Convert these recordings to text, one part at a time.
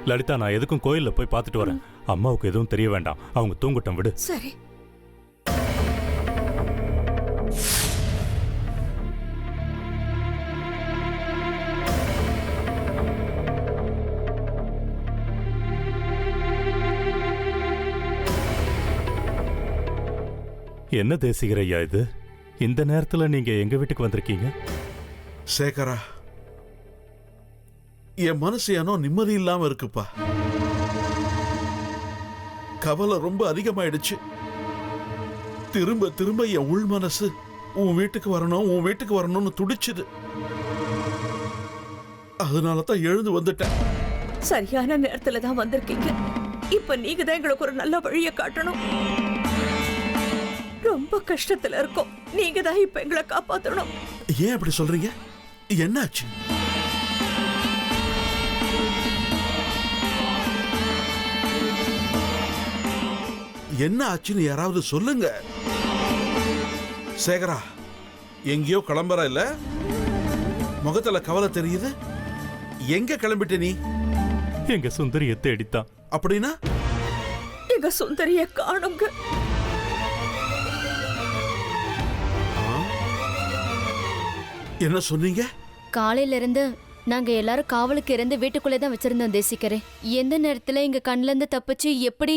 லலிதா, நான் எதுக்கும் கோயில்ல போய் பார்த்துட்டு வரேன். அம்மாவுக்கு எதுவும் தெரிய வேண்டாம், அவங்க தூங்கட்டும், விடு. சரி. என்ன தேசிகர் ஐயா இது? இந்த நேரத்துல நீங்க எங்க வீட்டுக்கு வந்திருக்கீங்க? சேகரா, என் மனசு ஏனோ நிம்மதி இல்லாம இருக்குப்பா. கவலை ரொம்ப அதிகமாயிடுச்சு. திரும்ப திரும்ப என் உள் மனசு உன் வீட்டுக்கு வரணும்னு துடிச்சுது. அதனால தான் எழுந்து வந்துட்டேன். சரியான நேரத்துல தான் வந்திருக்கீங்க. இப்ப நீங்க தான் எங்களுக்கு ஒரு நல்ல வழியை காட்டணும். ரொம்ப கஷ்டத்துல இருக்கோம். நீங்க தான் இப்ப எங்களை காப்பாத்தணும். ஏன் அப்படி சொல்றீங்க? என்னாச்சு? என்ன ஆச்சுன்னு யாராவது சொல்லுங்க. சேகரா, எங்கேயோ கிளம்புற இல்ல? முகத்துல கவலை தெரியுது. எங்க கிளம்பிட்ட நீ? எங்க சுந்தரிய தேடித்தான். அப்படின்னா எங்க சுந்தரிய காணுங்க. என்ன சொன்னீங்க? காலையில இருந்து நாங்க எல்லாரும் காவலுக்கு இருந்து வீட்டுக்குள்ளே தான் வச்சிருந்தோம் தேசிகரே. எந்த நேரத்துல எங்க கண்ணுல இருந்து தப்பிச்சு எப்படி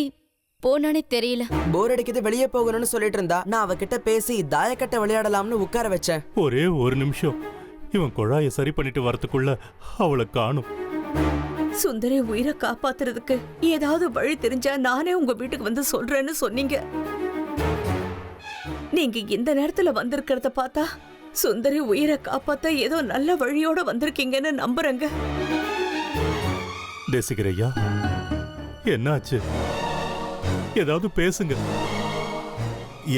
போனானே தெரியல. போர் அடிக்குது, வெளியே போகணும்னு சொல்லிட்டு இருந்தா. நான் அவகிட்ட பேசி தாயக்கட்டை விளையாடலாம்னு உட்கார வச்சேன். ஒரே ஒரு நிமிஷம், இவன் குழாயை சரி பண்ணிட்டு வரதுக்குள்ள அவளை காணும். சுந்தரி உயிரை காப்பாத்துறதுக்கு ஏதாவது வழி தெரிஞ்சா நானே உங்க வீட்டுக்கு வந்து சொல்றேன்னு சொன்னீங்க. நீங்க இந்த நேரத்துல வந்திருக்கிறத பார்த்தா சுந்தரி உயிரை காப்பாத்த ஏதோ நல்ல வழியோட வந்திருக்கீங்கன்னு நம்புறேங்க. தேசிகர் ஐயா, என்னாச்சு? ஏதாவது பேசுங்க.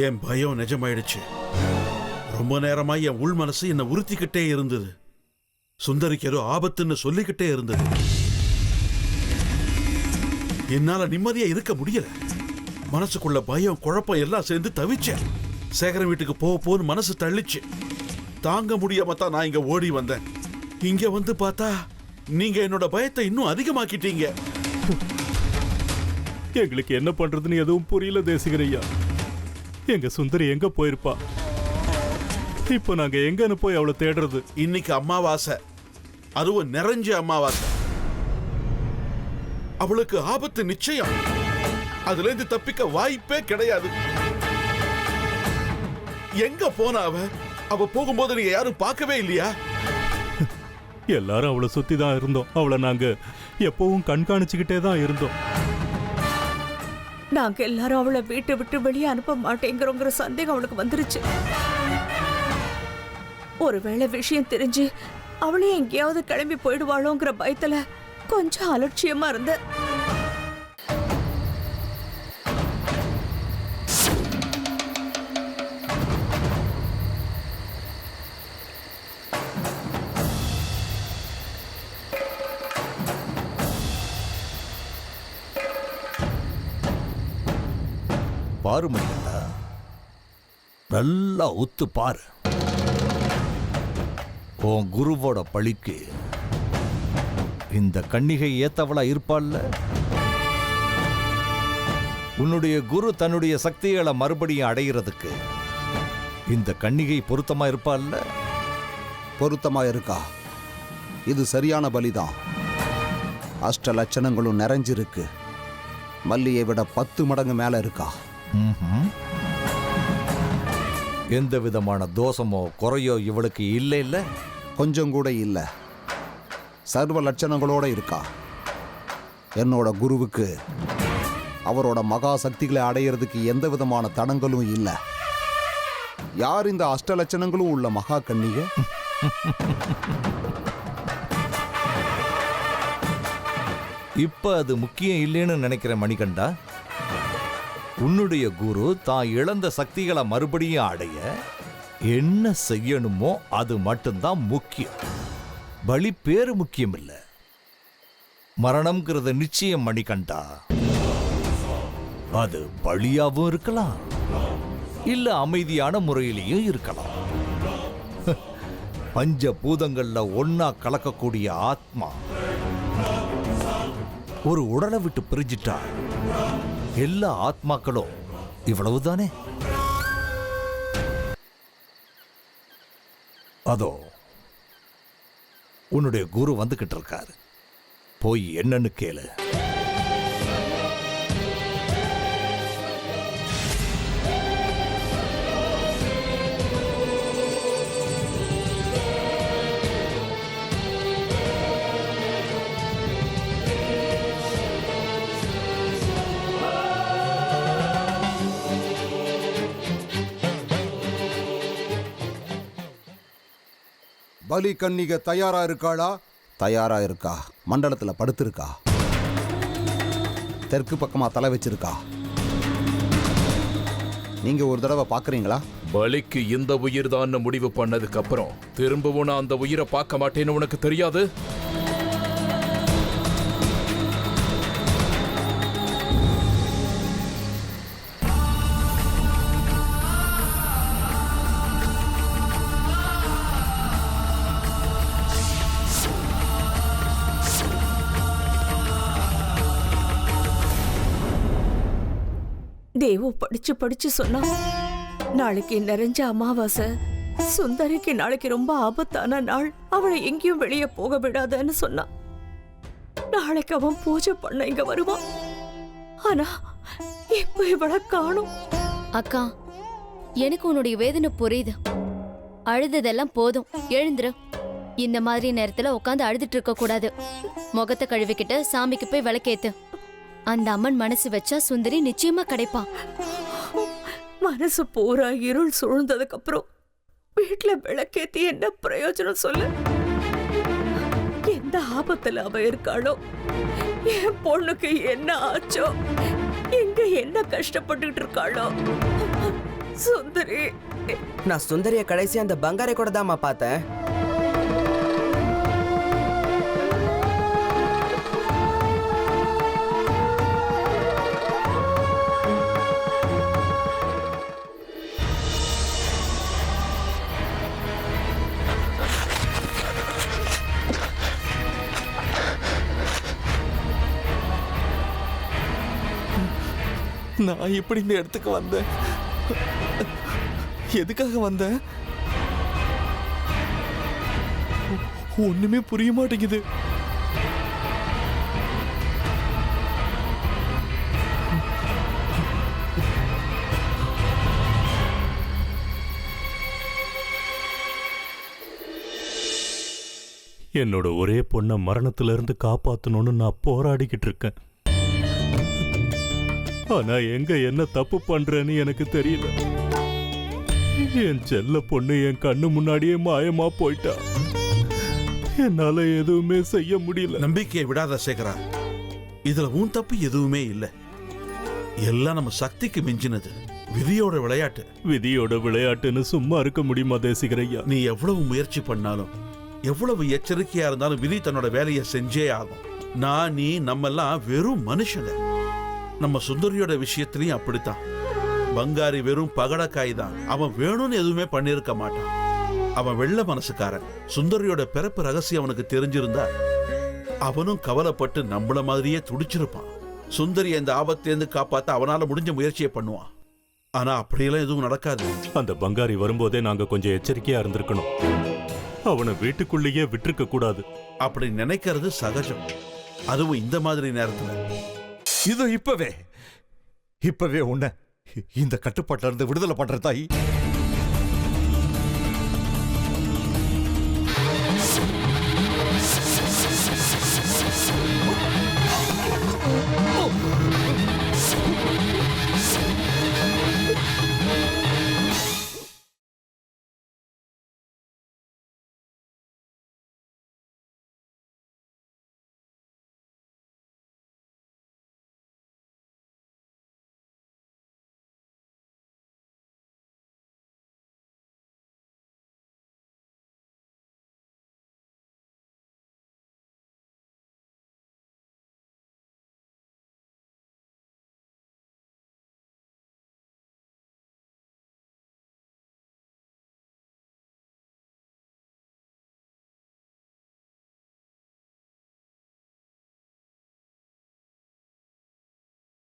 என் பயம் நிஜமாயிடுச்சு. ரொம்ப நேரமா என் உள் மனசு என்ன உறுத்திக்கிட்டே இருந்தது. சுந்தரிக்கு ஏதோ ஆபத்துன்னு சொல்லிக்கிட்டே இருந்தது. என்னால நிம்மதியா இருக்க முடியல. மனசுக்குள்ள பயம், குழப்பம் எல்லாம் சேர்ந்து தவிச்சேன். சேகரன் வீட்டுக்கு போன்னு மனசு தள்ளிச்சு. தாங்க முடியாம தான் நான் இங்க ஓடி வந்தேன். இங்க வந்து பார்த்தா நீங்க என்னோட பயத்தை இன்னும் அதிகமாக்கிட்டீங்க. எங்களுக்கு என்ன பண்றதுன்னு எதுவும் புரியல தேசிகர் ஐயா. எங்க சுந்தரி எங்க போயிருப்பா? இப்போ நாங்க எங்கன்னு போய் அவளை தேடுறது? இன்னைக்கு அமாவாசை, அதுவும் நிறைஞ்ச அமாவாசை. அவளுக்கு ஆபத்து நிச்சயம். அதுல இருந்து தப்பிக்க வாய்ப்பே கிடையாது. எங்க போனா அவ போகும்போது நீங்க யாரும் பார்க்கவே இல்லையா? எல்லாரும் அவளை சுத்தி தான் இருந்தோம். அவளை நாங்க எப்பவும் கண்காணிச்சுக்கிட்டே தான் இருந்தோம். நாங்க எல்லாரும் அவளை வீட்டை விட்டு வெளியே அனுப்ப மாட்டேங்கிறோங்கிற சந்தேகம் அவளுக்கு வந்துருச்சு. ஒருவேளை விஷயம் தெரிஞ்சு அவளே எங்கேயாவது கிளம்பி போயிடுவாளோங்கிற பயத்துல கொஞ்சம் அலட்சியமா இருந்த. பாரு மணிகண்டா, நல்லா ஒத்து பாரு. உன் குருவோட பழிக்கு இந்த கன்னிகை ஏத்தவளா இருப்பாள்ல? உன்னுடைய குரு தன்னுடைய சக்திகளை மறுபடியும் அடைகிறதுக்கு இந்த கன்னிகை பொருத்தமா இருப்பாள்ல? பொருத்தமா இருக்கா? இது சரியான பலிதான். அஷ்ட லட்சணங்களும் நிறைஞ்சிருக்கு. மல்லியை விட 10 மடங்கு மேல இருக்கா. எந்த விதமான தோஷமோ குறையோ இவளுக்கு இல்லை இல்ல? கொஞ்சம் கூட இல்ல. சர்வ லட்சணங்களோட இருக்கா. என்னோட குருவுக்கு அவரோட மகா சக்திகளை அடையிறதுக்கு எந்த விதமான தடங்களும் இல்லை. யார் இந்த அஷ்ட லட்சணங்களும் உள்ள மகா கன்னிகை? இப்ப அது முக்கியம் இல்லைன்னு நினைக்கிற மணிகண்டா. உன்னுடைய குரு தான் இழந்த சக்திகளை மறுபடியும் அடைய என்ன செய்யணுமோ அது மட்டும்தான் முக்கியம். பலி பேரு முக்கியம் இல்ல. மரணம்ங்கிறது நிச்சயம் மணிகண்டா. அது பலியாவும் இருக்கலாம், இல்ல அமைதியான முறையிலையும் இருக்கலாம். பஞ்ச பூதங்கள்ல ஒன்னா கலக்கக்கூடிய ஆத்மா ஒரு உடலை விட்டு பிரிஞ்சிட்டா எல்லா ஆத்மாக்களும் இவ்வளவுதானே? அதோ உன்னுடைய குரு வந்துகிட்டு இருக்காரு, போய் என்னன்னு கேளு. பலி கன்னிக தயாரா இருக்காளா? தயாரா இருக்கா. மண்டலத்துல படுத்திருக்கா. தெற்கு பக்கமா தலை வச்சிருக்கா. நீங்க ஒரு தடவை பாக்குறீங்களா? பலிக்கு இந்த உயிர் தான் முடிவு பண்ணதுக்கு அப்புறம் திரும்பவும் நான் அந்த உயிரை பார்க்க மாட்டேன்னு உனக்கு தெரியாது? தேவு படிச்சு படிச்சு சொன்னா, நாளைக்கு நிறைஞ்ச அமாவாசை, சுந்தரிக்கு நாளைக்கு ரொம்ப ஆபத்தான நாள், அவளை எங்கேயும் வெளியே போக விடாதன்னு சொன்னா. நாளைக்கு அவன் பூஜை பண்ண இங்க வருவான். ஆனா இப்ப இவளை காணும். அக்கா, எனக்கு உன்னுடைய வேதனை புரியுது. அழுததெல்லாம் போதும், எழுந்துரு. இந்த மாதிரி நேரத்துல உட்காந்து அழுதுட்டு இருக்க கூடாது. முகத்தை கழுவிக்கிட்டு சாமிக்கு போய் விளக்கேத்து. அந்த அம்மன் மனசு வச்சா சுந்தரி நிச்சயமா கிடைப்பான். மனசு பூரா இருள் சூழ்ந்ததுக்கு அப்புறம் வீட்டுல விளக்கேத்தி என்ன பிரயோஜனம் சொல்லு? எந்த ஆபத்துல அவ இருக்காளோ, என் பொண்ணுக்கு என்ன ஆச்சோ, எங்க என்ன கஷ்டப்பட்டுட்டு இருக்காளோ. சுந்தரி, நான் சுந்தரிய கடைசி அந்த பங்காரை கூட தான்மா பார்த்தேன். நான் இப்படி இந்த இடத்துக்கு வந்தேன், எதுக்காக வந்தேன் ஒண்ணுமே புரிய மாட்டேங்குது. என்னோட ஒரே பொண்ணை மரணத்திலிருந்து காப்பாத்தணும்னு நான் போராடிக்கிட்டு இருக்கேன். ஆனா எங்க என்ன தப்பு பண்றேன்னு எனக்கு தெரியல. என் செல்ல பொண்ணு என் கண்ணு முன்னாடியே மாயமா போயிட்டா. என்னால எதுவுமே செய்ய முடியல. நம்பிக்கையை விடாத சேகரா, இதுல உன் தப்பு எதுவுமே இல்லை. எல்லாம் நம்ம சக்திக்கு மிஞ்சினது, விதியோட விளையாட்டு. விதியோட விளையாட்டுன்னு சும்மா இருக்க முடியுமா தேசிகரையா? நீ எவ்வளவு முயற்சி பண்ணாலும், எவ்வளவு எச்சரிக்கையா இருந்தாலும் விதி தன்னோட வேலையை செஞ்சே ஆகும். நான், நீ, நம்மெல்லாம் வெறும் மனுஷங்க. நம்ம சுந்தரியோட விஷயத்திலையும் அப்படித்தான். பங்காரி வெறும் பகடக்காய் தான். அவன் வேணும்னு எதுவுமே பண்ணிருக்க மாட்டான். அவன் வெள்ள மனசுக்காரன். சுந்தரியோட பிறப்பு ரகசியம் அவனுக்கு தெரிஞ்சிருந்தா அவனும் கவலைப்பட்டு நம்மள மாதிரியே துடிச்சிருப்பான். சுந்தரி இந்த ஆபத்திலிருந்து காப்பாத்த அவனால முடிஞ்ச முயற்சியை பண்ணுவான். ஆனா அப்படியெல்லாம் எதுவும் நடக்காது. அந்த பங்காரி வரும்போதே நாங்க கொஞ்சம் எச்சரிக்கையா இருந்திருக்கணும். அவனை வீட்டுக்குள்ளேயே விட்டுருக்க கூடாது. அப்படி நினைக்கிறது சகஜம், அதுவும் இந்த மாதிரி நேரத்துல. இது இப்பவே உன்னை இந்த கட்டுப்பாட்டில இருந்து விடுதலை பண்ற தாய்.